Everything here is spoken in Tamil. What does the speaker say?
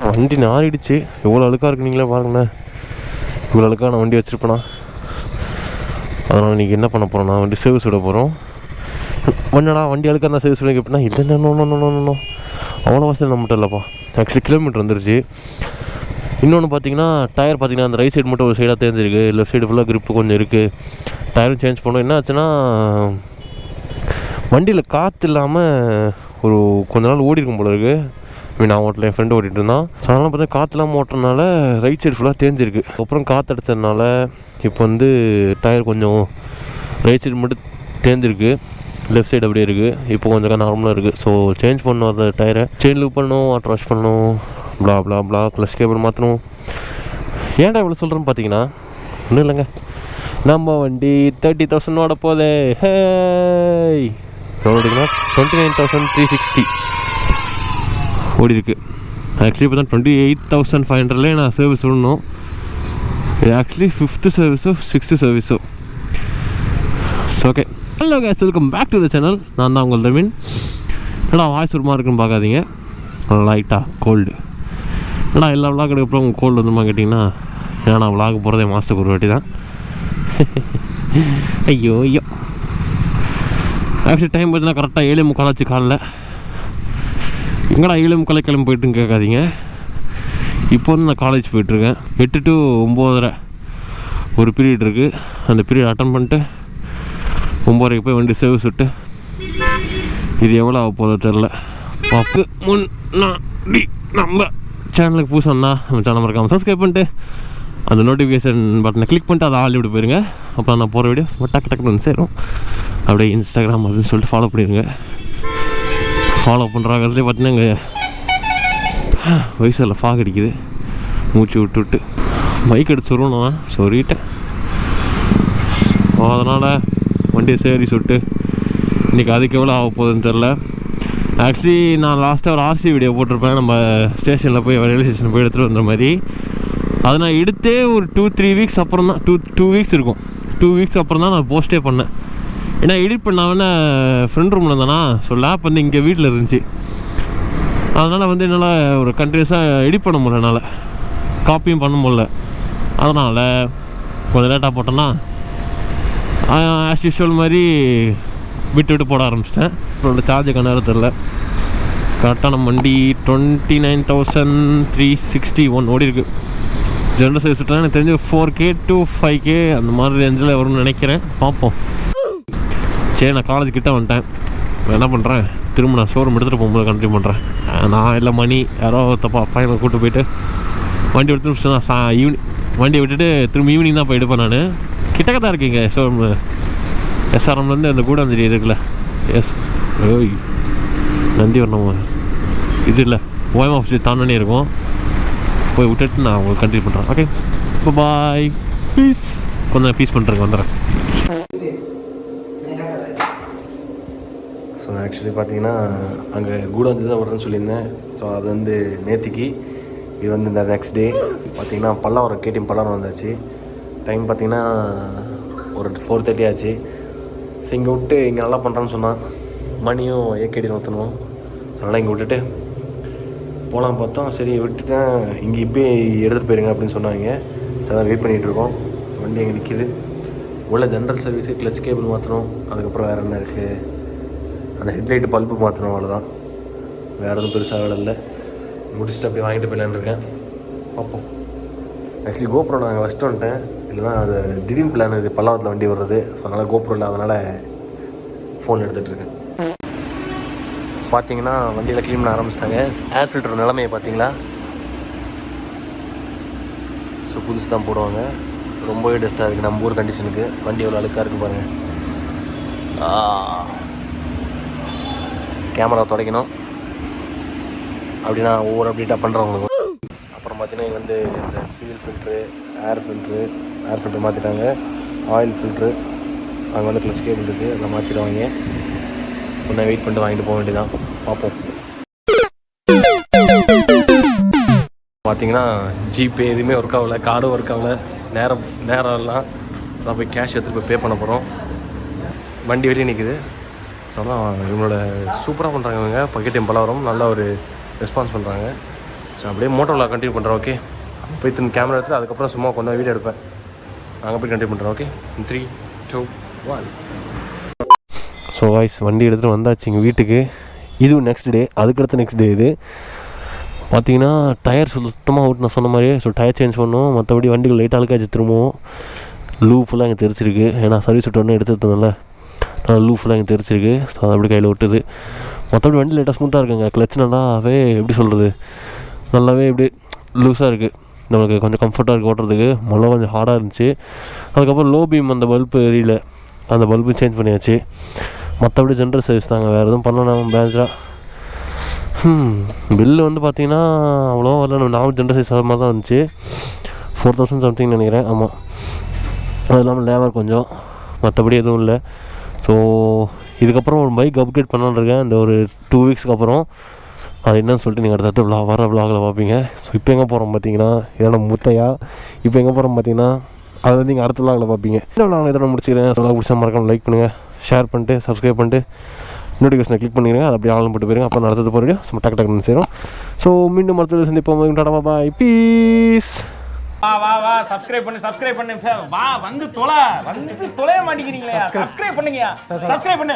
வண்டி நாரிடுச்சு. எவ்வளோ அழுக்காக இருக்கு நீங்களே பாருங்களேன். இவ்வளோ அழுக்காக நான் வண்டி வச்சுருப்பேனா. அதனால் இன்றைக்கி என்ன பண்ண போகிறோம், நான் வண்டி சர்வீஸ் விட போகிறோம். வண்டிடா வண்டி அழுக்காக இருந்தால் சர்வீஸ் விட எப்படின்னா இல்லை அவ்வளோ வசதி நம்மகிட்ட இல்லைப்பா. ஆக்சுவலி கிலோமீட்டர் வந்துருச்சு. இன்னொன்று பார்த்தீங்கன்னா டயர் பார்த்தீங்கன்னா அந்த ரைட் சைடு மட்டும் ஒரு சைடாக தேர்ந்துருக்கு, லெஃப்ட் சைடு ஃபுல்லாக கிரிப்பு கொஞ்சம் இருக்குது. டயரும் சேஞ்ச் பண்ணோம். என்ன ஆச்சுன்னா வண்டியில் காற்று இல்லாமல் ஒரு கொஞ்ச நாள் ஓடி இருக்கும் போல இருக்குது. நான் ஓட்டல, என் ஃப்ரெண்டு ஓட்டிகிட்டு இருந்தான். ஸோ அதனால் பார்த்தா காற்றுலாம் ஓட்டுறதுனால ரைட் சைடு ஃபுல்லாக தேஞ்சிருக்கு. அப்புறம் காற்று அடித்ததுனால இப்போ வந்து டயர் கொஞ்சம் ரைட் சைடு மட்டும் தேர்ந்துருக்கு, லெஃப்ட் சைடு அப்படியே இருக்குது. இப்போ கொஞ்சம் நார்மலாக இருக்குது. ஸோ சேஞ்ச் பண்ணணும் அந்த டயரை, செயின் லூப் பண்ணணும், வாட்டர் வாஷ் பண்ணணும், ப்ளா க்ளச் கேபிள் மாற்றணும். ஏன்டா இவ்வளோ சொல்கிறேன்னு பார்த்தீங்கன்னா ஒன்றும் இல்லைங்க, நம்ம வண்டி 30,000 ஓட போதே. ஹே எவ்வளோடிங்கன்னா 29,360 ஓடி இருக்குது. ஆக்சுவலி இப்போ தான் 28,500 நான் சர்வீஸ் விடணும். இது ஆக்சுவலி 5th சர்வீஸோ 6th சர்வீஸோ. So okay, hello guys, welcome back to the channel. நான் தான் உங்கள் ரவின். ஏன்னா வாய்ஸ் ஒரு மாதிரி இருக்குன்னு பார்க்காதீங்க, லைட்டாக கோல்டு. ஏன்னா எல்லா விளாக் அப்புறம் கோல்டு வந்துமா கேட்டிங்கன்னா, ஏன்னா நான் விளாக் போகிறதே மாதத்துக்கு ஒரு வாட்டி தான். ஐயோ ஆக்சுவலி டைம் பார்த்தீங்கன்னா கரெக்டாக 7:45 ஆச்சு காலைல. எங்கடா 7:45 கிளம்பி போயிட்டுன்னு கேட்காதீங்க. இப்போ வந்து நான் காலேஜ் போயிட்டுருக்கேன். 8 to 9:30 ஒரு பீரியட் இருக்குது. அந்த பீரியட் அட்டன் பண்ணிட்டு 9:30 போய் வண்டி சர்வீஸ் விட்டு, இது எவ்வளோ ஆக போதோ தெரில. பாப்பு முன்னாடி நம்ம சேனலுக்கு புதுசாக நம்ம சேனல் மறக்காமல் சப்ஸ்கிரைப் பண்ணிட்டு அந்த நோட்டிஃபிகேஷன் பட்டனை கிளிக் பண்ணிட்டு அதை ஆள் விட்டு போயிருங்க. அப்புறம் நான் போகிற வீடியோஸ் டக்கு வந்து சேரும். அப்படியே இன்ஸ்டாகிராம் அப்படின்னு சொல்லிட்டு ஃபாலோ பண்ணிடுங்க. ஃபாலோ பண்ணுறாங்கிறதுலேயே பார்த்தீங்கன்னா எங்கள் வயசில் ஃபாக் அடிக்குது, மூச்சு விட்டு பைக் எடுத்து சொல்லணும் சொல்லிட்டேன். அதனால் வண்டியை சர்வீஸ் விட்டு இன்றைக்கி அதுக்கு எவ்வளோ ஆக போகுதுன்னு தெரில. ஆக்சுவலி நான் லாஸ்ட்டாக ஒரு ஆர்சி வீடியோ போட்டிருப்பேன், நம்ம ஸ்டேஷனில் போய் ரயில்வே ஸ்டேஷன் போய் எடுத்துகிட்டு வந்த மாதிரி. அதை நான் எடுத்தே ஒரு 2-3 வீக்ஸ் அப்புறம் தான், 2 வீக்ஸ் இருக்கும். 2 வீக்ஸ் அப்புறம் தான் நான் போஸ்ட்டே பண்ணேன். ஏன்னா எடிட் பண்ணாமல் ஃப்ரெண்ட் ரூமில் இருந்தேன்னா, ஸோ லேப் வந்து இங்கே வீட்டில் இருந்துச்சு. அதனால் வந்து என்னால் ஒரு கண்டினியூஸாக எடிட் பண்ண முடியல, என்னால் காப்பியும் பண்ண முடியல. அதனால் கொஞ்சம் லேட்டாக போட்டேன்னா ஆஸ் யூஷுவல் மாதிரி விட்டு போட ஆரம்பிச்சிட்டேன். அப்புறம் சார்ஜ் நேரம் தெரில. கரெக்டாக நம்ம வண்டி 29,361 ஓடி இருக்குது. ஜென்ரல் சர்வீஸ் விட்டால் எனக்கு தெரிஞ்சு 4K to 5K அந்த மாதிரி ரேஞ்சில் வரும்னு நினைக்கிறேன். பார்ப்போம். சரி, நான் காலேஜ் கிட்டே வந்துட்டேன். என்ன பண்ணுறேன், திரும்ப நான் ஷோரூம் எடுத்துகிட்டு போகும்போது கண்டினியூ பண்ணுறேன். நான் இல்லை மணி யாரோ பையனை கூப்பிட்டு போயிட்டு வண்டி எடுத்துட்டு நான் ஈவினிங் வண்டியை விட்டுட்டு திரும்ப ஈவினிங் தான் போய் எடுப்பேன். நான் கிட்டக்க தான் இருக்கீங்க ஷோரூம். எஸ்ஆர்எம்லேருந்து அந்த கூடாஞ்சேரி இருக்குல்ல, ஓய் நந்தி வரணும், இது இல்லை ஓஎம் ஆஃபீஸ் தாண்டனே இருக்கும். போய் விட்டுட்டு நான் உங்களுக்கு கண்டினியூ பண்ணுறேன். ஓகே, இப்போ பாய், பீஸ். கொஞ்சம் பீஸ் பண்ணுறேங்க, வந்துடுறேன். ஸோ ஆக்சுவலி பார்த்தீங்கன்னா அங்கே கூடாஞ்சேரி தான் வரேன்னு சொல்லியிருந்தேன். ஸோ அது வந்து நேற்றுக்கு, இது வந்து இந்த நெக்ஸ்ட் டே பார்த்தீங்கன்னா பல்லாவரம் கேடிஎம் பல்லாவரம் வந்தாச்சு. டைம் பார்த்தீங்கன்னா ஒரு 4:30 ஆச்சு. ஸோ இங்கே விட்டு இங்கே நல்லா பண்ணுறான்னு சொன்னான். மணியும் ஏகேடி ஊற்றணும். ஸோ அதனால் இங்கே விட்டுட்டு போகலாம் பார்த்தோம். சரி விட்டுட்டேன், இங்கே இப்போயே எடுத்துகிட்டு போயிருங்க அப்படின்னு சொன்னாங்க. ஸோ அதான் வெயிட் பண்ணிகிட்ருக்கோம். ஸோ வண்டி அங்கே நிற்கிது. உள்ள ஜென்ரல் சர்வீஸு, கிளச் கேபிள் மாற்றணும். அதுக்கப்புறம் வேறு என்ன இருக்குது, அந்த ஹெட்லைட்டு பல்பு மாற்றணும், அவ்வளோதான். வேறு எதுவும் பெருசாக வேலை இல்லை. முடிச்சுட்டு அப்படியே வாங்கிட்டு போயிடலான்னு இருக்கேன். பார்ப்போம். ஆக்சுவலி GoPro நாங்கள் ஃபஸ்ட்டு வந்துட்டேன். இல்லைனா அது திடீர்னு பிளான், இது பல்லாவரத்தில் வண்டி வர்றது. ஸோ அதனால் GoPro இல்லை, அதனால் ஃபோன் எடுத்துகிட்ருக்கேன். பார்த்தீங்கன்னா வண்டியில் க்ளீன் பண்ண ஆரம்பிச்சிட்டாங்க. ஏர் ஃபில்டர் நிலமையை பார்த்தீங்களா? ஸோ புதுசு தான் போடுவாங்க. ரொம்பவே டஸ்ட்டாக இருக்குது நம்ம ஊர் கண்டிஷனுக்கு. வண்டி எவ்வளோ அழுக்காக இருக்குது பாருங்கள். கேமரா துடைக்கணும் அப்படின்னா ஒவ்வொரு அப்டேட்டாக பண்ணுறவங்களுக்கு. அப்புறம் பார்த்தீங்கன்னா இங்கே வந்து இந்த ஃபியூல் ஃபில்ட்ரு, ஏர் ஃபில்ட்ரு மாற்றிட்டாங்க. ஆயில் ஃபில்ட்ரு, அங்கே வந்து கிளச் கேபிள் இருக்குது, அதை மாற்றிடுவாங்க. கொஞ்சம் வெயிட் பண்ணிட்டு வாங்கிட்டு போக வேண்டியதான். பார்ப்போம். பார்த்தீங்கன்னா ஜிபே எதுவுமே ஒர்க் ஆகலை, கார்டும் ஒர்க் ஆகலை. நேரம் எல்லாம் நான் போய் கேஷ் எடுத்துகிட்டு போய் பே பண்ண போகிறோம். வண்டி வெளியே நிற்குது. ஸோ அதான் இவங்களோட சூப்பராக பண்ணுறாங்க இவங்க. கேடிஎம் பல்லாவரம் நல்ல ஒரு ரெஸ்பான்ஸ் பண்ணுறாங்க. ஸோ அப்படியே மோட்டோவில் கண்டினியூ பண்ணுறேன். ஓகே, போய் திரும்ப கேமரா எடுத்து அதுக்கப்புறம் சும்மா கொஞ்சம் வீடியோ எடுப்பேன். அங்கே போய் கண்டினியூ பண்ணுறேன். ஓகே, 3, 2, 1. ஸோ வாய்ஸ் வண்டி எடுத்துகிட்டு வந்தாச்சு எங்கள் வீட்டுக்கு. இதுவும் நெக்ஸ்ட் டே, அதுக்கடுத்து நெக்ஸ்ட் டே. இது பார்த்தீங்கன்னா டயர் சுத்தமாக அவுட், நான் சொன்ன மாதிரியே. ஸோ டயர் சேஞ்ச் பண்ணோம், மற்றபடி வண்டிகள் லைட் அழுக்காச்சு திரும்பவும். லூ ஃபுல்லாக இங்கே தெரிச்சிருக்கு, ஏன்னா சர்வீஸ் விட்டு ஒன்று எடுத்துருந்தோம்ல, லூ ஃபுல்லாக இங்கே தெரிச்சிருக்கு. ஸோ அது அப்படி கையில் விட்டுது. மற்றபடி வண்டி லைட்டாக ஸ்மூத்தாக இருக்குங்க. கிளச் நல்லாவே எப்படி சொல்கிறது, நல்லாவே இப்படி லூஸாக இருக்குது, நம்மளுக்கு கொஞ்சம் கம்ஃபர்ட்டாக இருக்குது ஓட்டுறதுக்கு. முதல்ல கொஞ்சம் ஹார்டாக இருந்துச்சு. அதுக்கப்புறம் லோ பீம் அந்த பல்பு எரியல, அந்த பல்பு சேஞ்ச் பண்ணியாச்சு. மற்றபடி ஜென்ரல் சர்வீஸ் தாங்க, வேறு எதுவும் பண்ணலாம் பேஜாக. பில்லு வந்து பார்த்தீங்கன்னா அவ்வளோ வரல, நார்மல் ஜென்ரல் சர்வீஸ் அது மாதிரி தான் இருந்துச்சு. 4000 சம்திங் நினைக்கிறேன். ஆமாம், அது இல்லாமல் லேபர் கொஞ்சம், மற்றபடி எதுவும் இல்லை. ஸோ இதுக்கப்புறம் ஒரு பைக் அப்கிரேட் பண்ணலான்னு இருக்கேன் இந்த ஒரு 2 வீக்ஸ்க்கு அப்புறம். அது என்னன்னு சொல்லிட்டு நீங்கள் அடுத்த வர விலாகில் பார்ப்பீங்க. ஸோ இப்போ எங்கே போகிறோம் பார்த்தீங்கன்னா, இதோட முத்தையா இப்போ எங்கே போகிறோம் பார்த்தீங்கன்னா, அதை வந்து நீங்கள் அடுத்த விலாகில் பார்ப்பீங்க. இந்த விலாகில் இதோட முடிச்சுக்கிறேன். விலாக் பிடிச்சா மறக்காம லைக் பண்ணுங்கள், ஷேர் பண்ணிட்டு சப்ஸ்கிரைப் பண்ணிட்டு நோட்டிஃபிகேஷனை கிளிக் பண்ணிடுங்க. அது அப்படியே ஆன்லைன் போட்டு போயிருங்க, அப்போ நடத்தது போகிறோம். சும்மா டக்கு சேரும். ஸோ மீண்டும் மருத்துவ சந்திப்போம். டாடா பாய், பீஸ். வா சப்ஸ்கிரைப் பண்ணு வா, வந்து தொலை மாட்டேங்கிறீங்களா? சப்ஸ்கிரைப் பண்ணுங்க.